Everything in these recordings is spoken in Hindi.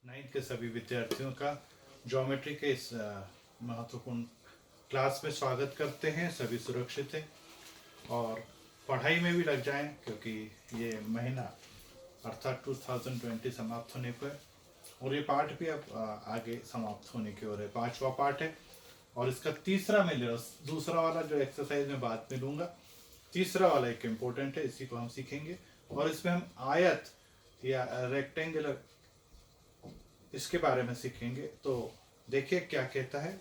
नाइन्थ के सभी विद्यार्थियों का ज्योमेट्री के इस महत्वपूर्ण क्लास में स्वागत करते हैं। सभी सुरक्षित हैं और पढ़ाई में भी लग जाएं, क्योंकि ये महीना अर्थात 2020 समाप्त होने पर और ये पाठ भी अब आगे समाप्त होने की ओर है। 5वां पाठ है और इसका तीसरा मैं ले रहा हूँ। दूसरा वाला जो एक्सरसाइज में बाद में लूँगा, तीसरा वाला एक इम्पोर्टेंट है, इसी को हम सीखेंगे। और इसमें हम आयत या रेक्टेंगुलर इसके बारे में सीखेंगे। तो देखिए क्या कहता है।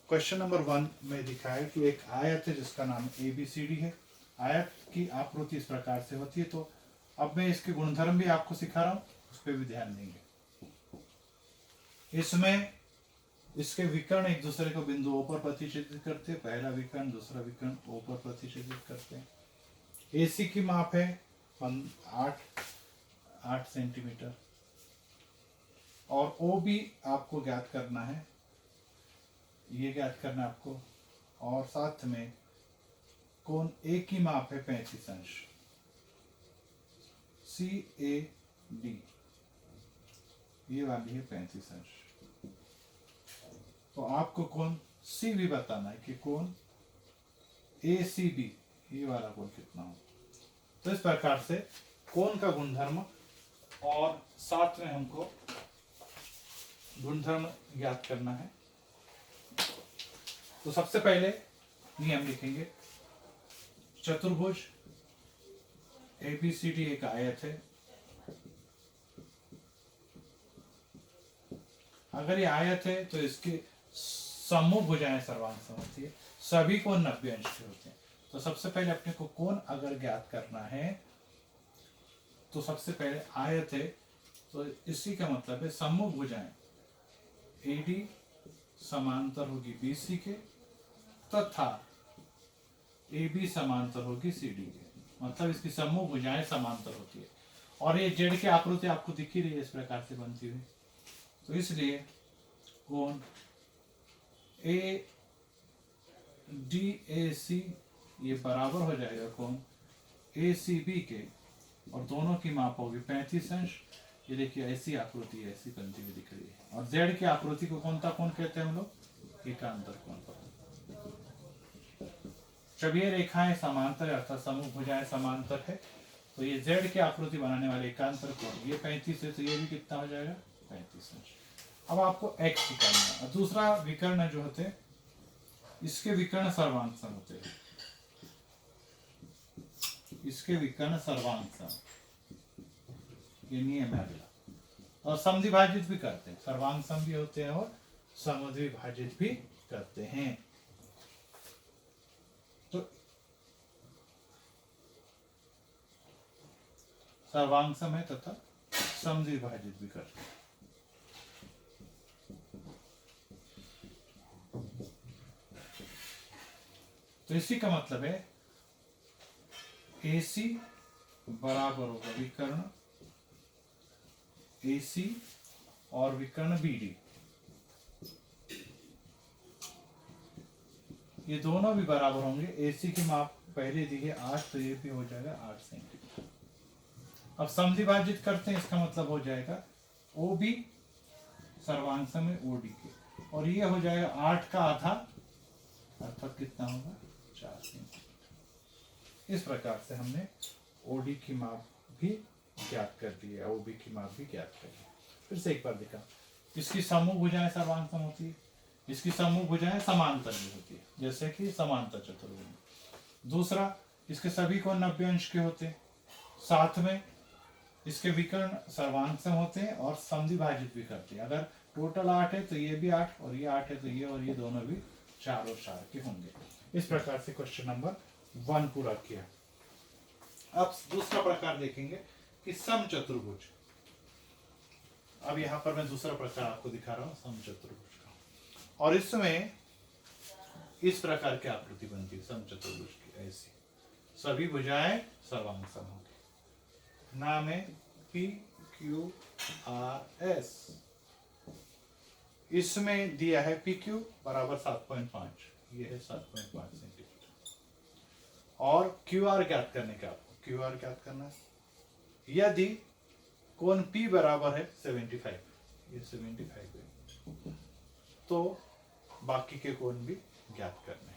क्वेश्चन नंबर 1 में दिखा है कि एक आयत है जिसका नाम ABCD है। आयत की आकृति इस प्रकार से होती है। तो अब मैं इसके गुणधर्म भी आपको सिखा रहा हूँ, उस पर भी ध्यान देंगे। इसमें इसके विकर्ण एक दूसरे को बिंदु O पर प्रतिच्छेदित करते हैं। पहला विकर्ण दूसरा विकर्ण O पर प्रतिच्छेदित करते हैं। AC की माप है 8 सेंटीमीटर और OB आपको ज्ञात करना है, ये ज्ञात करना है आपको। और साथ में कोण A की माप है 35 अंश। CAD ये वाली है 35 अंश। तो आपको कोण C भी बताना है कि कोण ACB ये वाला कोण कितना हो। तो इस प्रकार से कोण का गुणधर्म और साथ में हमको गुणधर्म ज्ञात करना है। तो सबसे पहले नियम लिखेंगे। चतुर्भुज ABCD एक आयत है। अगर ये आयत है तो इसकी समूह भुजाएं सर्वांग सम होती है। सभी कोण 90 अंश के होते हैं। तो सबसे पहले अपने को कोण अगर ज्ञात करना है तो सबसे पहले आयत है, तो इसी का मतलब है समूह भुजाएं AD समांतर होगी BC के तथा AB समांतर होगी CD के। मतलब इसकी समूह भुजाएं समांतर होती है। और ये जेड की आकृति आपको दिख ही रही है इस प्रकार से बनती हुई। तो इसलिए कोण ADAC ये बराबर हो जाएगा कोण ACB के और दोनों की माप होगी 35 अंश। ये देखिए ऐसी आकृति ऐसी बनती हुई दिख रही है। और जेड की आकृति को कौन सा कोण कहते हैं हम लोग? एकांतर कोण। जब ये रेखाएं समांतर अर्थात समूह भुजाएं समांतर है तो ये जेड की आकृति बनाने वाले एकांतर कोण ये 35 है, तो ये भी कितना हो जाएगा? 35 अंश। अब आपको x निकालना है। और दूसरा विकर्ण जो होते हैं इसके विकर्ण सर्वांग सम होते हैं। इसके विकर्ण सर्वांग सम ये नियम है अगला। और समद्विभाजित भी करते हैं, सर्वांग सम भी होते हैं और समद्विभाजित भी करते हैं। तो सर्वांग सम है तथा समद्विभाजित भी करते हैं। तो इसी का मतलब है AC बराबर होगा विकर्ण AC और विकर्ण BD। ये दोनों भी बराबर होंगे। AC की माप पहले दी है 8, तो ये भी हो जाएगा 8 सेंटीमीटर। अब समद्विभाजित करते हैं, इसका मतलब हो जाएगा OB सर्वांग सम है OD के और ये हो जाएगा 8 का आधा अर्थात कितना होगा? 4 सेंटीमीटर। इस प्रकार से हमने OD की माप भी ज्ञात कर दी है, OB की माप भी ज्ञात कर दी। फिर से एक बार दिखा। इसकी समूह भुजाएं सर्वांग सम होती है, इसकी समूह भुजाएं समांतर भी होती है, जैसे कि समांतर चतुर्भुज। दूसरा, इसके सभी कोण 90 अंश के होते हैं। साथ में इसके विकर्ण सर्वांग सम होते हैं और समद्विभाजित भी करते हैं। अगर टोटल 8 है तो ये भी 8 और ये 8 है तो ये और ये दोनों भी 4 और 4 के होंगे। इस प्रकार से क्वेश्चन नंबर 1 पूरा किया। अब दूसरा प्रकार देखेंगे कि समचतुर्भुज। अब यहां पर मैं दूसरा प्रकार आपको दिखा रहा हूं समचतुर्भुज का। और इसमें इस प्रकार की आकृति बनती है समचतुर्भुज की। ऐसी सभी भुजाएं सर्वांग सम होंगी। नाम है PQRS। इसमें दिया है PQ बराबर 7.5, ये है 7.5 सेंटीमीटर। और QR ज्ञात करने का आपको QR ज्ञात करना है। यदि कोण P बराबर है 75, ये 75 है। तो बाकी के कोण भी ज्ञात करने हैं।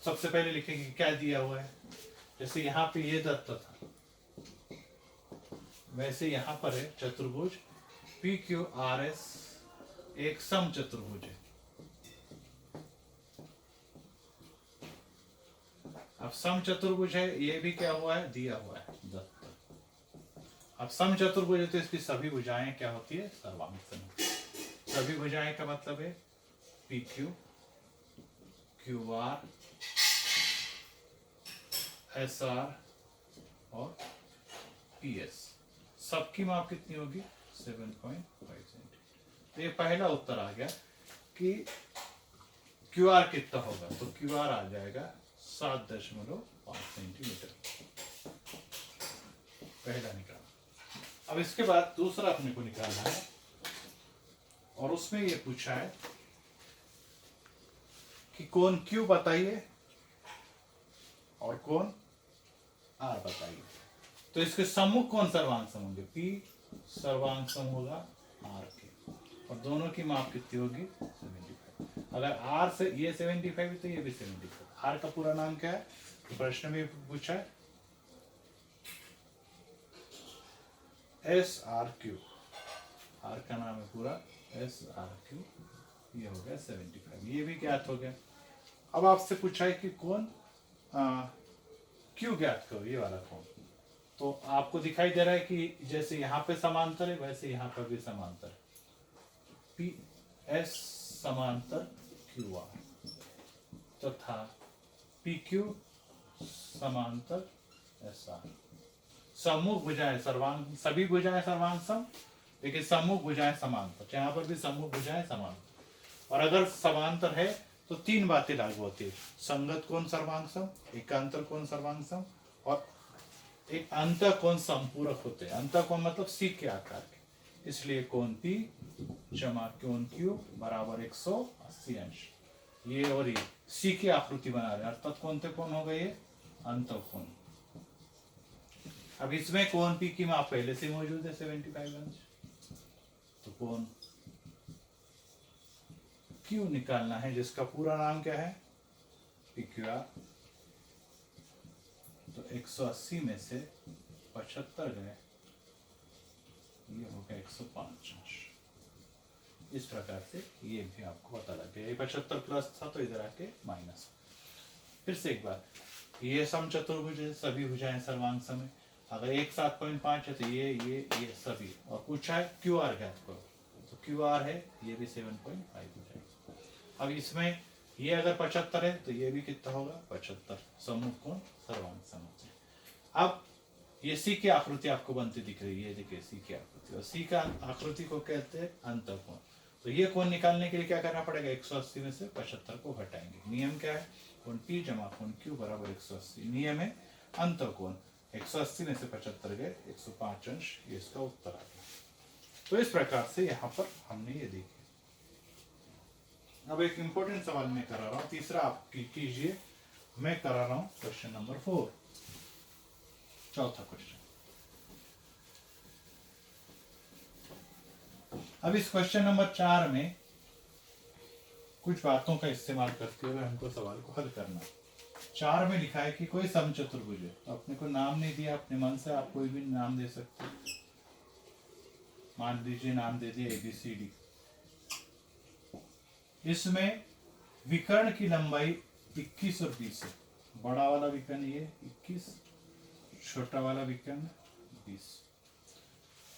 सबसे पहले लिखेंगे क्या दिया हुआ है। जैसे यहाँ पे ये दत्त था, वैसे यहाँ पर है चतुर्भुज पी क्यू आर एस एक सम चतुर्भुज है। अब सम चतुर्भुज है, ये भी क्या हुआ है, दिया हुआ है दत्त। अब सम चतुर्भुज है तो इसकी सभी भुजाएं क्या होती है, सर्वांग सम। सभी भुजाएं का मतलब है P Q, Q R, S R और पी एस। सबकी माप कितनी होगी, 7.5 सेंटीमीटर। तो ये पहला उत्तर आ गया कि क्यू आर कितना होगा, तो क्यू आर आ जाएगा 7.5 सेंटीमीटर। पहला निकाला। अब इसके बाद दूसरा अपने को निकालना है, और उसमें ये पूछा है कि कोण क्यू बताइए और कोण आर बताइए। तो इसके सम्मुख कौन सर्वांग सम होंगे, पी सर्वांग सम होगा आर के, और दोनों की माप कितनी होगी, 75। अगर आर से ये 75 है तो ये भी 75। आर का पूरा नाम क्या है, तो प्रश्न में पूछा है एस आर क्यू। आर का नाम है पूरा एस आर क्यू। ये हो गया 75, ये भी ज्ञात हो गया। अब आपसे पूछा है कि कौन क्यों ज्ञात करो, ये वाला कोण। तो आपको दिखाई दे रहा है कि जैसे यहाँ पे समांतर है वैसे यहाँ पर भी समांतर है। पी एस समांतर क्यू आर तथा पी क्यू समांतर एस आर। सम्मुख भुजाएं सर्वांग, सभी भुजाएं सर्वांग सम, लेकिन सम्मुख भुजाएं समांतर। यहाँ पर भी सम्मुख भुजाएं समांतर। और अगर समांतर है तो तीन बातें लागू होती है, संगत कोण सर्वांग सम, एकांतर कोण सर्वांग सम, और एक अंतः कोण संपूरक होते हैं। अंतः कोण मतलब सी के आकार के, इसलिए कोण पी जमा कोण क्यू बराबर 180 अंश। ये और ये सी की आकृति बना रहे हैं, अर्थात कौन से कोण हो गए, ये अंतः कोण। अब इसमें कोण पी की माप पहले से मौजूद है 75 अंश, तो कोण क्यू निकालना है, जिसका पूरा नाम क्या है, पी क्यू आर। तो 180 में से 75 गए, ये हो गया 105 अंश। इस प्रकार से ये भी आपको पता लग गया। ये 75 प्लस था तो इधर आके माइनस। फिर से एक बार, ये सम चतुर्भुज है, सभी भुजाएं सर्वांग सम है। अगर एक 7.5 है तो ये सभी, और पूछा है क्यू आर ज्ञात करो, तो क्यू आर है, ये भी 7.5 हो जाएगा। अब इसमें ये अगर 75 है तो ये भी कितना होगा, 75। सम्मुख कोण सर्वांग सम। अब ये सी की आकृति आपको बनती दिख रही है, देखिए सी की आकृति, और सी का आकृति को कहते हैं अंतः कोण। तो ये कोण निकालने के लिए क्या करना पड़ेगा, 180 में से 75 को घटाएंगे। नियम क्या है, कोण पी जमा कोण क्यू बराबर 180। नियम है अंतः कोण। 180 में से 75 गए, 105 अंश, ये इसका उत्तर आ गया। तो इस प्रकार से यहाँ पर हमने ये देखा। अब एक इंपॉर्टेंट सवाल मैं करा रहा हूँ, तीसरा आप कीजिए, मैं करा रहा हूँ क्वेश्चन नंबर 4, चौथा क्वेश्चन। अब इस क्वेश्चन नंबर 4 में कुछ बातों का इस्तेमाल करते हुए हमको सवाल को हल करना। 4 में लिखा है कि कोई समचतुर्भुज है, तो अपने को नाम नहीं दिया, अपने मन से आप कोई भी नाम दे सकते, मान लीजिए नाम दे दिए ABCD। इसमें विकर्ण की लंबाई 21 और 20 है। बड़ा वाला विकर्ण ये 21, छोटा वाला विकर्ण 20।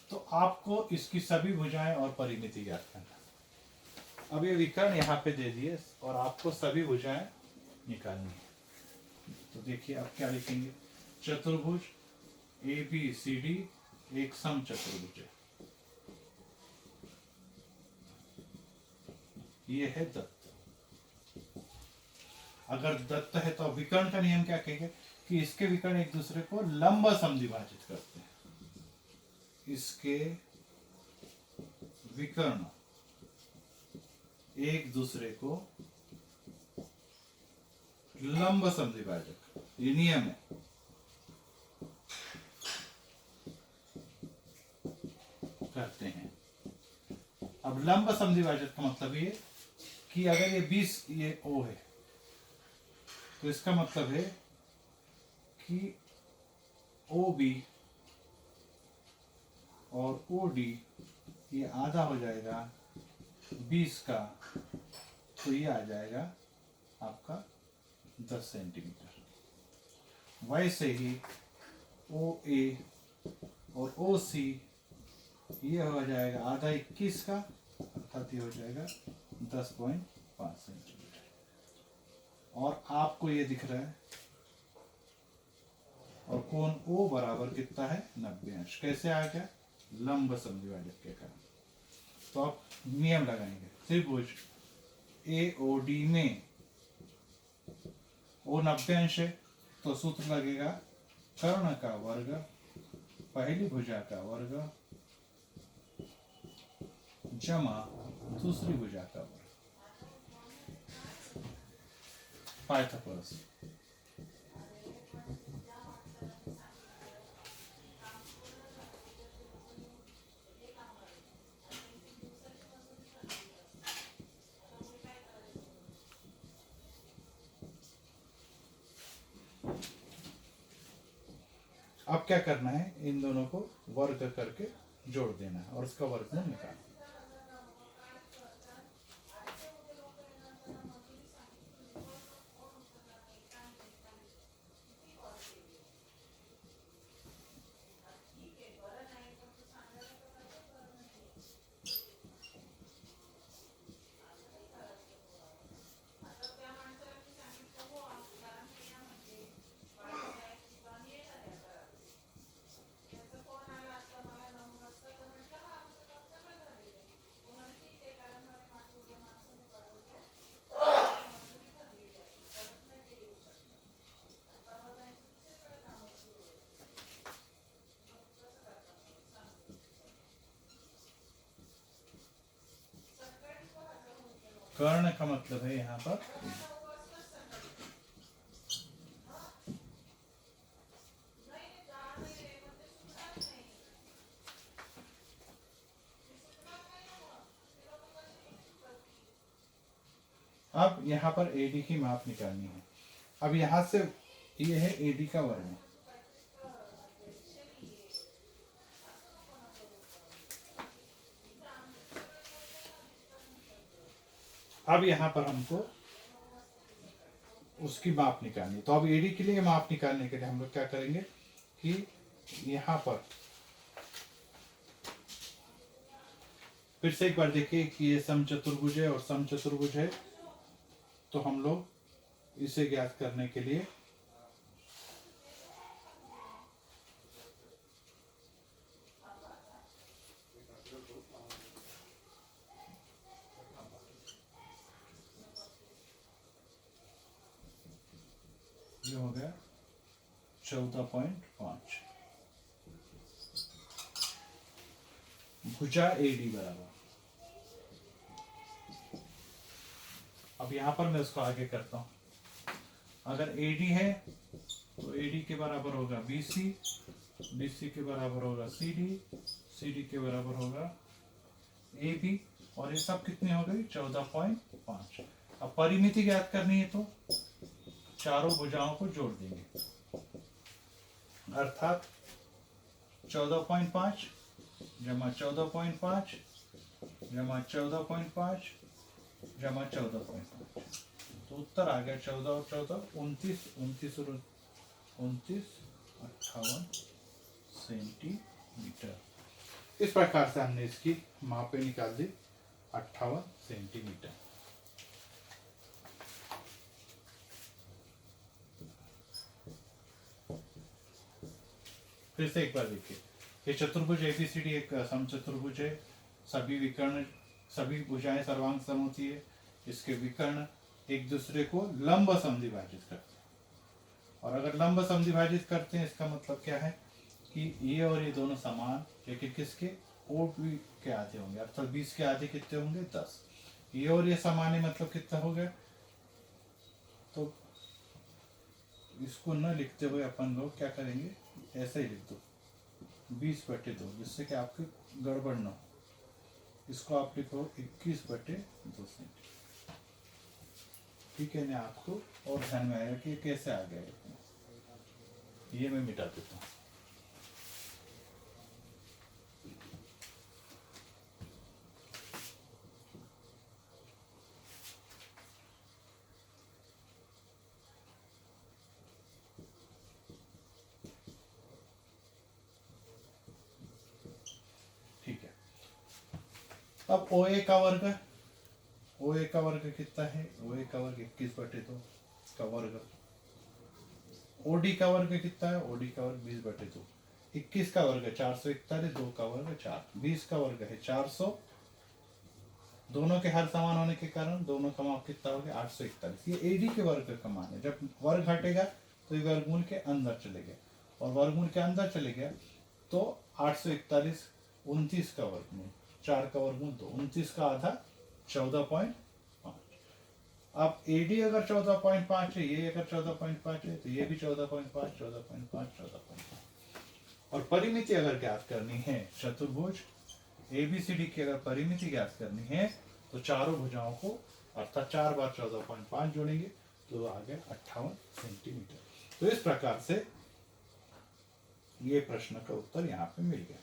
तो आपको इसकी सभी भुजाएं और परिमिति ज्ञात करना। अब ये विकर्ण यहाँ पे दे दिए और आपको सभी भुजाएं निकालनी है। तो देखिए आप क्या लिखेंगे, चतुर्भुज ABCD एक सम चतुर्भुज है। ये है दत्त। अगर दत्त है तो विकर्ण का नियम क्या कहेंगे कि इसके विकर्ण एक दूसरे को लंब समद्विभाजित करते हैं। इसके विकर्ण एक दूसरे को लंब समद्विभाजक, ये नियम है। करते हैं। अब लंब समद्विभाजक का मतलब ये कि अगर ये 20 ये O है तो इसका मतलब है कि OB और OD ये आधा हो जाएगा 20 का, तो ये आ जाएगा आपका 10 सेंटीमीटर। वैसे ही OA और OC ये हो जाएगा आधा 21 का, अर्थात ये हो जाएगा 10.5 सेंटीमीटर। और आपको ये दिख रहा है, और कोण O बराबर कितना है 90 अंश। कैसे आ गया? लंब समद्विभाजक के कारण। तो आप नियम लगाएंगे, त्रिभुज AOD में O 90 अंश है तो सूत्र लगेगा कर्ण का वर्ग पहली भुजा का वर्ग जमा दूसरी भुजा का वर्ग, पाइथागोरस। अब क्या करना है, इन दोनों को वर्ग करके जोड़ देना है और उसका वर्गमूल निकालना। कर्ण का मतलब है यहाँ पर अब यहाँ पर AD की माप निकालनी है। अब यहाँ से ये है AD का वर्ग, अब यहाँ पर हमको उसकी माप निकालनी। तो अब AD के लिए माप निकालने के लिए हम लोग क्या करेंगे कि यहाँ पर फिर से एक बार देखिए कि ये समचतुर्भुज है और समचतुर्भुज है, तो हम लोग इसे ज्ञात करने के लिए ये हो गया 14.5 भुजा AD बराबर। अब यहां पर मैं उसको आगे करता हूं। अगर AD है तो AD के बराबर होगा BC, BC के बराबर होगा CD, CD के बराबर होगा AB, और ये सब कितने हो गई 14.5। अब परिमिति ज्ञात करनी है तो चारों भुजाओं को जोड़ देंगे, अर्थात 14.5 जमा 14.5 जमा 14.5 जमा 14.5, तो उत्तर आ गया 14 और 14 29, 29 और 29 58 सेंटीमीटर। इस प्रकार से हमने इसकी मापें निकाल दी 58 सेंटीमीटर। फिर से एक बार देखिए, ये चतुर्भुज ABCD एक समचतुर्भुज है। सभी विकर्ण सभी भुजाएं सर्वांग सम होती है। इसके विकर्ण एक दूसरे को लंब समद्विभाजित करते हैं, और अगर लंब समद्विभाजित करते हैं इसका मतलब क्या है कि ये और ये दोनों समान, लेकिन किसके OB के आधे होंगे, अर्थात 20 के आधे कितने होंगे 10। ये और ये समान है मतलब कितना हो गया, तो इसको न लिखते हुए अपन लोग क्या करेंगे, ऐसे ही लिख दो 20/2, जिससे कि आपके गड़बड़ न हो। इसको आप लिखो 21/2 सेंटीमीटर। ठीक है ना, आपको और ध्यान में आएगा कि कैसे आ गया इतना। ये मैं मिटा देता हूँ। ठीक है, अब OA का वर्ग, OA का वर्ग कितना है? OA का वर्ग 21/2 का वर्ग। OD का वर्ग कितना है? OD का वर्ग 20/2। 21 का वर्ग 441, 2 का वर्ग 4, 20 का वर्ग है 400। दोनों के हर समान होने के कारण दोनों का माप कितना हो गया? 841। ये AD के वर्ग का मान है। जब वर्ग हटेगा तो ये वर्गमूल के अंदर चले गए, और वर्गमूल के अंदर चले गया तो 841, 29 का वर्गमूल, 4 का वर्गमूल 2, 29 का आधा 14.5। अब AD अगर 14.5 है, ये अगर 14.5 है, तो ये भी 14.5, 14.5, 14.5। और परिमिति अगर ज्ञात करनी है चतुर्भुज ABCD की, अगर परिमिति ज्ञात करनी है तो चारों भुजाओं को अर्थात 4 बार 14.5 जोड़ेंगे तो आ गया 58 सेंटीमीटर। तो इस प्रकार से ये प्रश्न का उत्तर यहाँ पे मिल गया।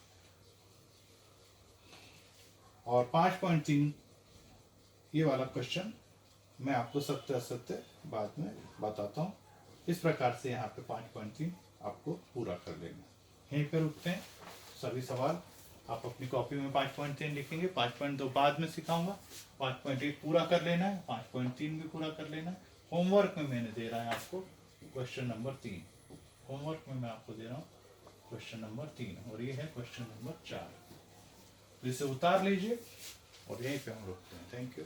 और 5.3 ये वाला क्वेश्चन मैं आपको सत्य असत्य बाद में बताता हूँ। इस प्रकार से यहाँ पे 5.3 आपको पूरा कर लेना। यहीं पर रुकते हैं। सभी सवाल आप अपनी कॉपी में 5.3 लिखेंगे, 5.2 बाद में सिखाऊंगा। 5.1 पूरा कर लेना है, 5.3 भी पूरा कर लेना है। होमवर्क में मैंने दे रहा है आपको क्वेश्चन नंबर 3। होमवर्क में मैं आपको दे रहा हूँ क्वेश्चन नंबर 3, और ये है क्वेश्चन नंबर 4। तो इसे उतार लीजिए और यहीं पे हम रुकते हैं। Thank you.